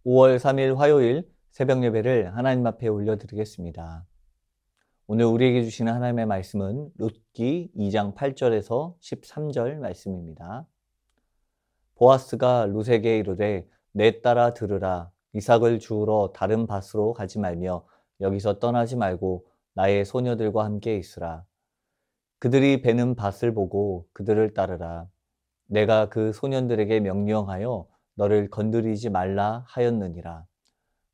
5월 3일 화요일 새벽 예배를 하나님 앞에 올려드리겠습니다. 오늘 우리에게 주시는 하나님의 말씀은 룻기 2장 8절에서 13절 말씀입니다. 보아스가 룻에게 이르되 내 딸아 들으라. 이삭을 주우러 다른 밭으로 가지 말며 여기서 떠나지 말고 나의 소녀들과 함께 있으라. 그들이 베는 밭을 보고 그들을 따르라. 내가 그 소년들에게 명령하여 너를 건드리지 말라 하였느니라.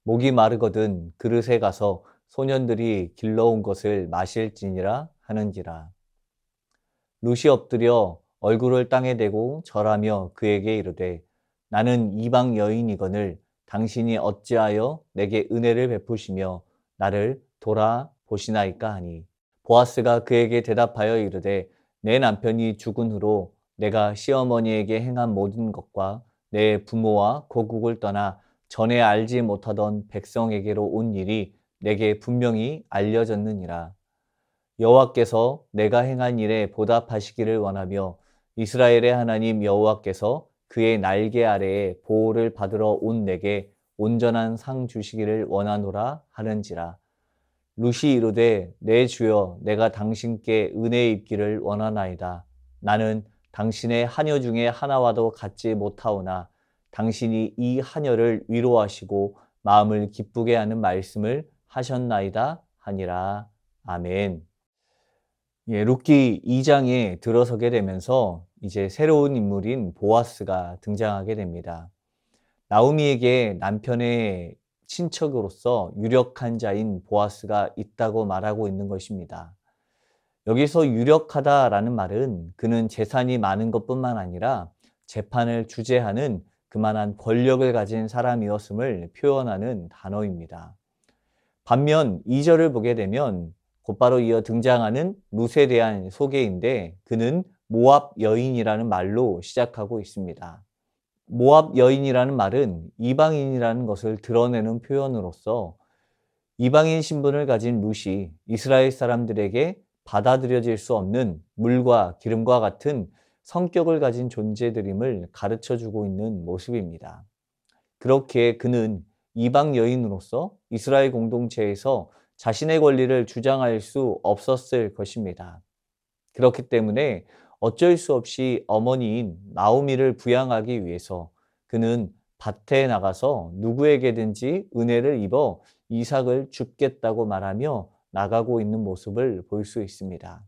목이 마르거든 그릇에 가서 소년들이 길러온 것을 마실지니라 하는지라. 룻이 엎드려 얼굴을 땅에 대고 절하며 그에게 이르되 나는 이방 여인이거늘 당신이 어찌하여 내게 은혜를 베푸시며 나를 돌아보시나이까 하니. 보아스가 그에게 대답하여 이르되 내 남편이 죽은 후로 내가 시어머니에게 행한 모든 것과 내 부모와 고국을 떠나 전에 알지 못하던 백성에게로 온 일이 내게 분명히 알려졌느니라. 여호와께서 내가 행한 일에 보답하시기를 원하며 이스라엘의 하나님 여호와께서 그의 날개 아래에 보호를 받으러 온 내게 온전한 상 주시기를 원하노라 하는지라. 룻이 이르되 내 주여 내가 당신께 은혜 입기를 원하나이다. 나는 당신의 하녀 중에 하나와도 같지 못하오나 당신이 이 하녀를 위로하시고 마음을 기쁘게 하는 말씀을 하셨나이다 하니라. 아멘. 룻기 2장에 들어서게 되면서 이제 새로운 인물인 보아스가 등장하게 됩니다. 나오미에게 남편의 친척으로서 유력한 자인 보아스가 있다고 말하고 있는 것입니다. 여기서 유력하다라는 말은 그는 재산이 많은 것뿐만 아니라 재판을 주재하는 그만한 권력을 가진 사람이었음을 표현하는 단어입니다. 반면 2절을 보게 되면 곧바로 이어 등장하는 룻에 대한 소개인데 그는 모압 여인이라는 말로 시작하고 있습니다. 모압 여인이라는 말은 이방인이라는 것을 드러내는 표현으로서 이방인 신분을 가진 룻이 이스라엘 사람들에게 받아들여질 수 없는 물과 기름과 같은 성격을 가진 존재들임을 가르쳐주고 있는 모습입니다. 그렇게 그는 이방 여인으로서 이스라엘 공동체에서 자신의 권리를 주장할 수 없었을 것입니다. 그렇기 때문에 어쩔 수 없이 어머니인 나오미를 부양하기 위해서 그는 밭에 나가서 누구에게든지 은혜를 입어 이삭을 줍겠다고 말하며 나가고 있는 모습을 볼 수 있습니다.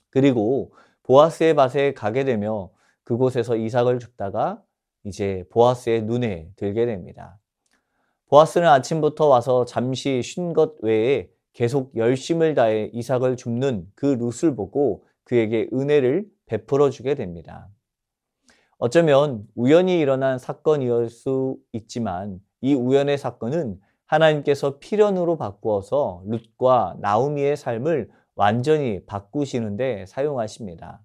그리고 보아스의 밭에 가게 되며 그곳에서 이삭을 줍다가 이제 보아스의 눈에 들게 됩니다. 보아스는 아침부터 와서 잠시 쉰 것 외에 계속 열심을 다해 이삭을 줍는 그 룻을 보고 그에게 은혜를 베풀어 주게 됩니다. 어쩌면 우연히 일어난 사건이었을 수 있지만 이 우연의 사건은 하나님께서 필연으로 바꾸어서 룻과 나오미의 삶을 완전히 바꾸시는데 사용하십니다.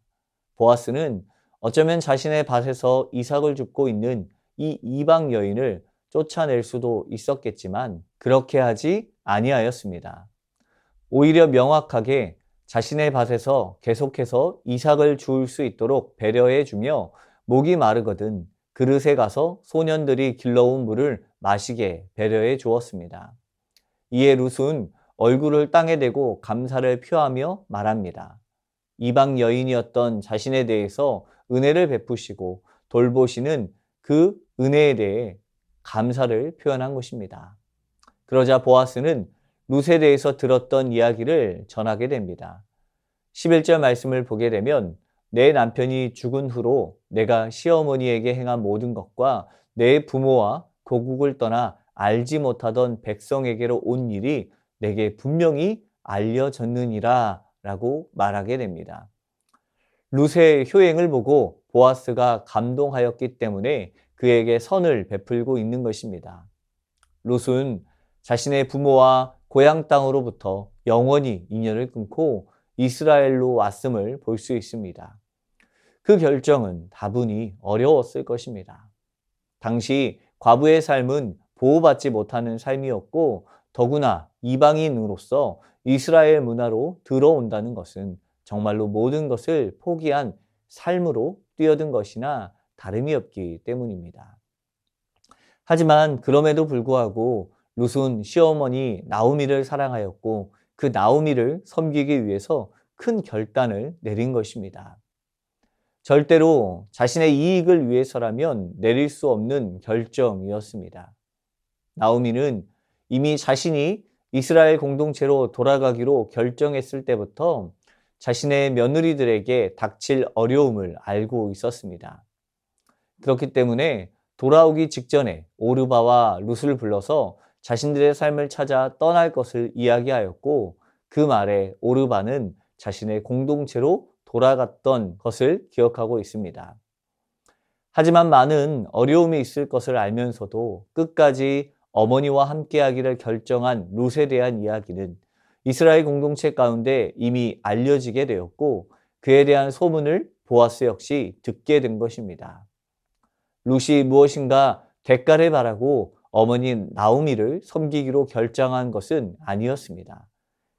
보아스는 어쩌면 자신의 밭에서 이삭을 줍고 있는 이 이방 여인을 쫓아낼 수도 있었겠지만 그렇게 하지 아니하였습니다. 오히려 명확하게 자신의 밭에서 계속해서 이삭을 주울 수 있도록 배려해 주며 목이 마르거든 그릇에 가서 소년들이 길러온 물을 마시게 배려해 주었습니다. 이에 룻은 얼굴을 땅에 대고 감사를 표하며 말합니다. 이방 여인이었던 자신에 대해서 은혜를 베푸시고 돌보시는 그 은혜에 대해 감사를 표현한 것입니다. 그러자 보아스는 룻에 대해서 들었던 이야기를 전하게 됩니다. 11절 말씀을 보게 되면 내 남편이 죽은 후로 내가 시어머니에게 행한 모든 것과 내 부모와 고국을 떠나 알지 못하던 백성에게로 온 일이 내게 분명히 알려졌느니라 라고 말하게 됩니다. 룻의 효행을 보고 보아스가 감동하였기 때문에 그에게 선을 베풀고 있는 것입니다. 룻은 자신의 부모와 고향 땅으로부터 영원히 인연을 끊고 이스라엘로 왔음을 볼 수 있습니다. 그 결정은 다분히 어려웠을 것입니다. 당시 과부의 삶은 보호받지 못하는 삶이었고 더구나 이방인으로서 이스라엘 문화로 들어온다는 것은 정말로 모든 것을 포기한 삶으로 뛰어든 것이나 다름이 없기 때문입니다. 하지만 그럼에도 불구하고 룻은 시어머니 나오미를 사랑하였고 그 나오미를 섬기기 위해서 큰 결단을 내린 것입니다. 절대로 자신의 이익을 위해서라면 내릴 수 없는 결정이었습니다. 나오미는 이미 자신이 이스라엘 공동체로 돌아가기로 결정했을 때부터 자신의 며느리들에게 닥칠 어려움을 알고 있었습니다. 그렇기 때문에 돌아오기 직전에 오르바와 룻을 불러서 자신들의 삶을 찾아 떠날 것을 이야기하였고 그 말에 오르바는 자신의 공동체로 돌아갔던 것을 기억하고 있습니다. 하지만 많은 어려움이 있을 것을 알면서도 끝까지 어머니와 함께하기를 결정한 룻에 대한 이야기는 이스라엘 공동체 가운데 이미 알려지게 되었고 그에 대한 소문을 보아스 역시 듣게 된 것입니다. 룻이 무엇인가 대가를 바라고 어머니 나오미를 섬기기로 결정한 것은 아니었습니다.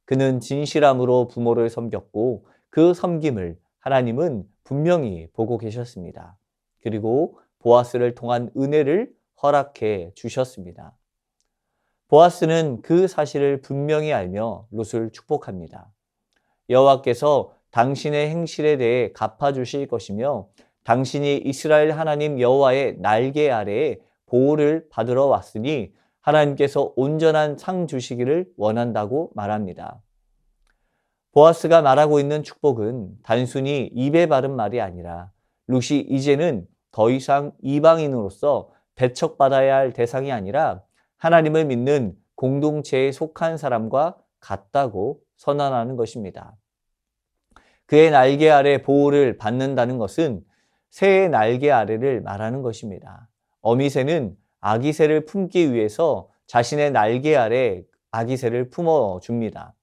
그는 진실함으로 부모를 섬겼고 그 섬김을 하나님은 분명히 보고 계셨습니다. 그리고 보아스를 통한 은혜를 허락해 주셨습니다. 보아스는 그 사실을 분명히 알며 룻을 축복합니다. 여호와께서 당신의 행실에 대해 갚아주실 것이며 당신이 이스라엘 하나님 여호와의 날개 아래에 보호를 받으러 왔으니 하나님께서 온전한 상 주시기를 원한다고 말합니다. 보아스가 말하고 있는 축복은 단순히 입에 바른 말이 아니라 룻이 이제는 더 이상 이방인으로서 배척받아야 할 대상이 아니라 하나님을 믿는 공동체에 속한 사람과 같다고 선언하는 것입니다. 그의 날개 아래 보호를 받는다는 것은 새의 날개 아래를 말하는 것입니다. 어미새는 아기새를 품기 위해서 자신의 날개 아래 아기새를 품어줍니다.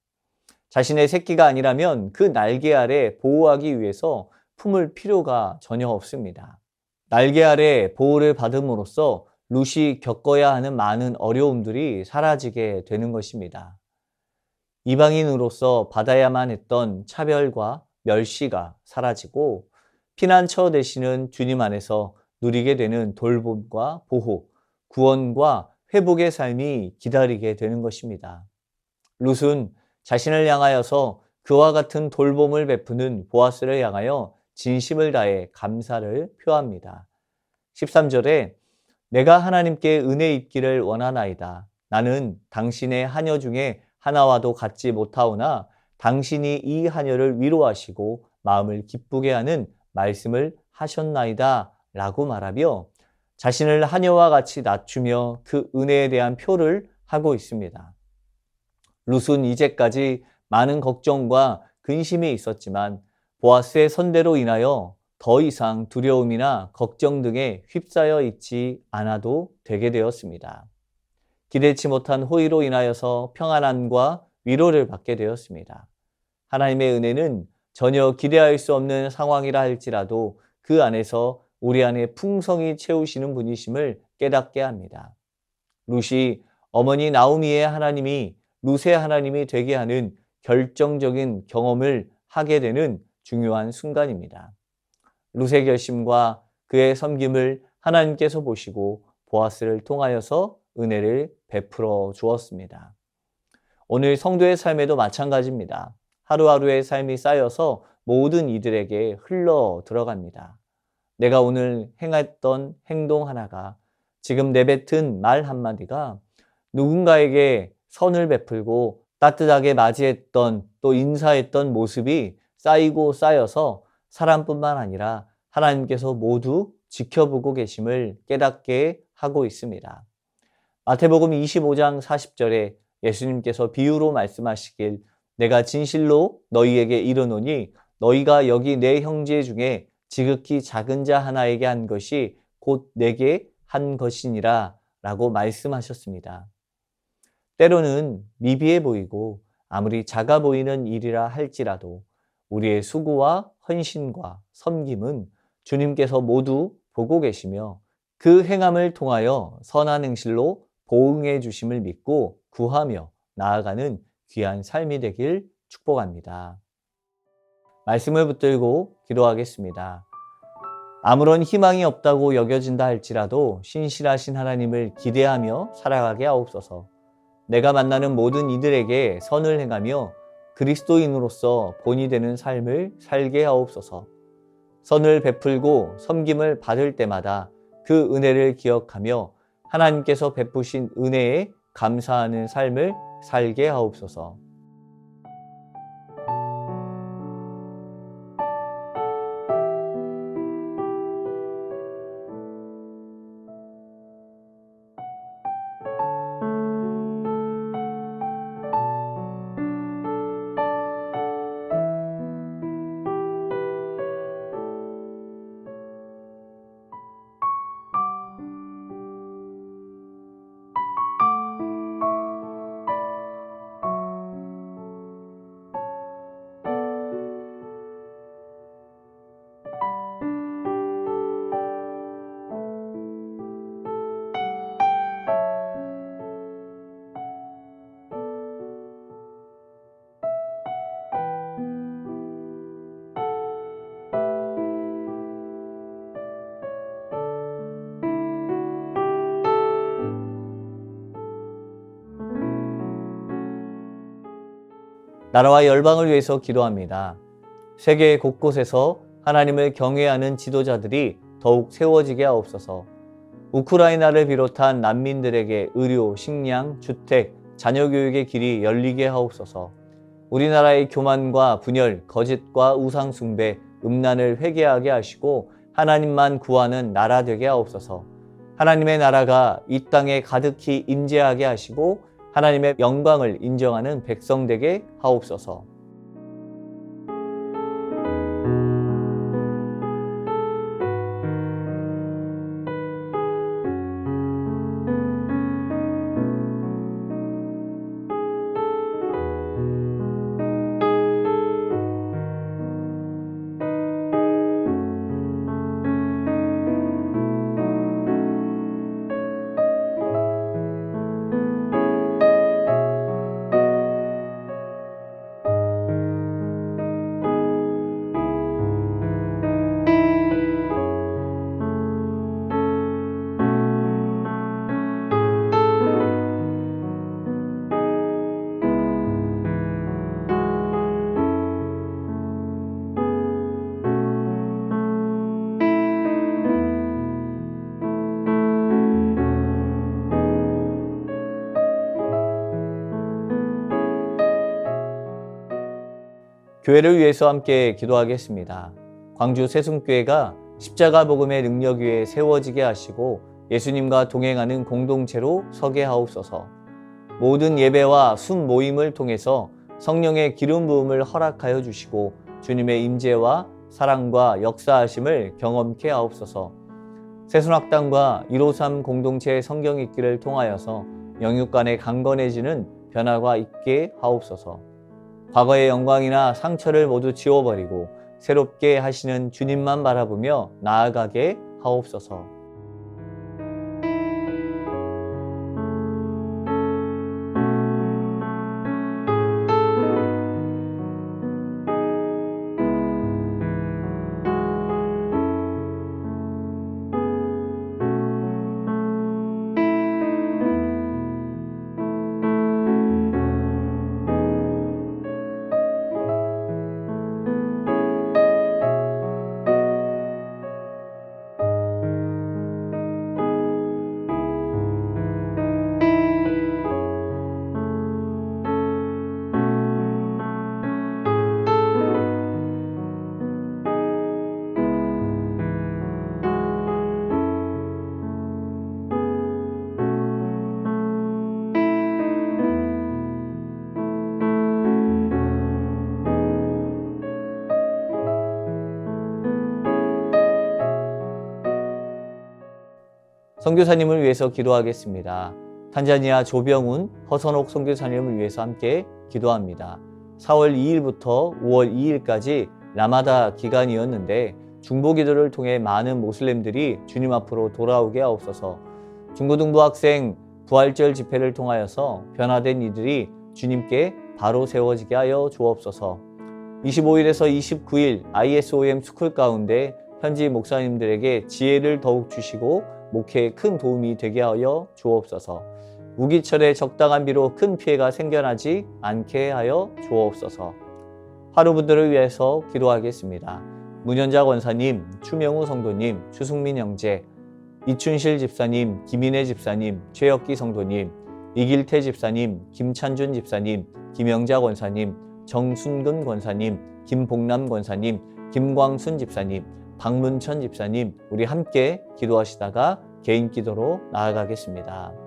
자신의 새끼가 아니라면 그 날개 아래 보호하기 위해서 품을 필요가 전혀 없습니다. 날개 아래 보호를 받음으로써 룻이 겪어야 하는 많은 어려움들이 사라지게 되는 것입니다. 이방인으로서 받아야만 했던 차별과 멸시가 사라지고 피난처 되시는 주님 안에서 누리게 되는 돌봄과 보호, 구원과 회복의 삶이 기다리게 되는 것입니다. 룻은 자신을 향하여서 그와 같은 돌봄을 베푸는 보아스를 향하여 진심을 다해 감사를 표합니다. 13절에 내가 하나님께 은혜 입기를 원하나이다. 나는 당신의 하녀 중에 하나와도 같지 못하오나 당신이 이 하녀를 위로하시고 마음을 기쁘게 하는 말씀을 하셨나이다 라고 말하며 자신을 하녀와 같이 낮추며 그 은혜에 대한 표를 하고 있습니다. 룻은 이제까지 많은 걱정과 근심이 있었지만 보아스의 선대로 인하여 더 이상 두려움이나 걱정 등에 휩싸여 있지 않아도 되게 되었습니다. 기대치 못한 호의로 인하여서 평안함과 위로를 받게 되었습니다. 하나님의 은혜는 전혀 기대할 수 없는 상황이라 할지라도 그 안에서 우리 안에 풍성히 채우시는 분이심을 깨닫게 합니다. 룻이 어머니 나오미의 하나님이 룻의 하나님이 되게 하는 결정적인 경험을 하게 되는 중요한 순간입니다. 룻의 결심과 그의 섬김을 하나님께서 보시고 보아스를 통하여서 은혜를 베풀어 주었습니다. 오늘 성도의 삶에도 마찬가지입니다. 하루하루의 삶이 쌓여서 모든 이들에게 흘러 들어갑니다. 내가 오늘 행했던 행동 하나가 지금 내뱉은 말 한마디가 누군가에게 선을 베풀고 따뜻하게 맞이했던 또 인사했던 모습이 쌓이고 쌓여서 사람뿐만 아니라 하나님께서 모두 지켜보고 계심을 깨닫게 하고 있습니다. 마태복음 25장 40절에 예수님께서 비유로 말씀하시길 내가 진실로 너희에게 이르노니 너희가 여기 내 형제 중에 지극히 작은 자 하나에게 한 것이 곧 내게 한 것이니라 라고 말씀하셨습니다. 때로는 미비해 보이고 아무리 작아 보이는 일이라 할지라도 우리의 수고와 헌신과 섬김은 주님께서 모두 보고 계시며 그 행함을 통하여 선한 행실로 보응해 주심을 믿고 구하며 나아가는 귀한 삶이 되길 축복합니다. 말씀을 붙들고 기도하겠습니다. 아무런 희망이 없다고 여겨진다 할지라도 신실하신 하나님을 기대하며 살아가게 하옵소서. 내가 만나는 모든 이들에게 선을 행하며 그리스도인으로서 본이 되는 삶을 살게 하옵소서. 선을 베풀고 섬김을 받을 때마다 그 은혜를 기억하며 하나님께서 베푸신 은혜에 감사하는 삶을 살게 하옵소서. 나라와 열방을 위해서 기도합니다. 세계 곳곳에서 하나님을 경외하는 지도자들이 더욱 세워지게 하옵소서. 우크라이나를 비롯한 난민들에게 의료, 식량, 주택, 자녀교육의 길이 열리게 하옵소서. 우리나라의 교만과 분열, 거짓과 우상숭배, 음란을 회개하게 하시고 하나님만 구하는 나라 되게 하옵소서. 하나님의 나라가 이 땅에 가득히 임재하게 하시고 하나님의 영광을 인정하는 백성 되게 하옵소서. 교회를 위해서 함께 기도하겠습니다. 광주 세순교회가 십자가 복음의 능력 위에 세워지게 하시고 예수님과 동행하는 공동체로 서게 하옵소서. 모든 예배와 순 모임을 통해서 성령의 기름 부음을 허락하여 주시고 주님의 임재와 사랑과 역사하심을 경험케 하옵소서. 세순학당과 153 공동체의 성경 읽기를 통하여서 영육 간에 강건해지는 변화가 있게 하옵소서. 과거의 영광이나 상처를 모두 지워버리고 새롭게 하시는 주님만 바라보며 나아가게 하옵소서. 선교사님을 위해서 기도하겠습니다. 탄자니아 조병훈, 허선옥 선교사님을 위해서 함께 기도합니다. 4월 2일부터 5월 2일까지 라마다 기간이었는데 중보기도를 통해 많은 모슬렘들이 주님 앞으로 돌아오게 하옵소서. 중고등부 학생 부활절 집회를 통하여서 변화된 이들이 주님께 바로 세워지게 하여 주옵소서. 25일에서 29일 ISOM 스쿨 가운데 현지 목사님들에게 지혜를 더욱 주시고 목회에 큰 도움이 되게 하여 주옵소서. 우기철에 적당한 비로 큰 피해가 생겨나지 않게 하여 주옵소서. 하루분들을 위해서 기도하겠습니다. 문현자 권사님, 추명우 성도님, 추승민 형제, 이춘실 집사님, 김인혜 집사님, 최혁기 성도님, 이길태 집사님, 김찬준 집사님, 김영자 권사님, 정순근 권사님, 김복남 권사님, 김광순 집사님, 박문천 집사님, 우리 함께 기도하시다가 개인 기도로 나아가겠습니다.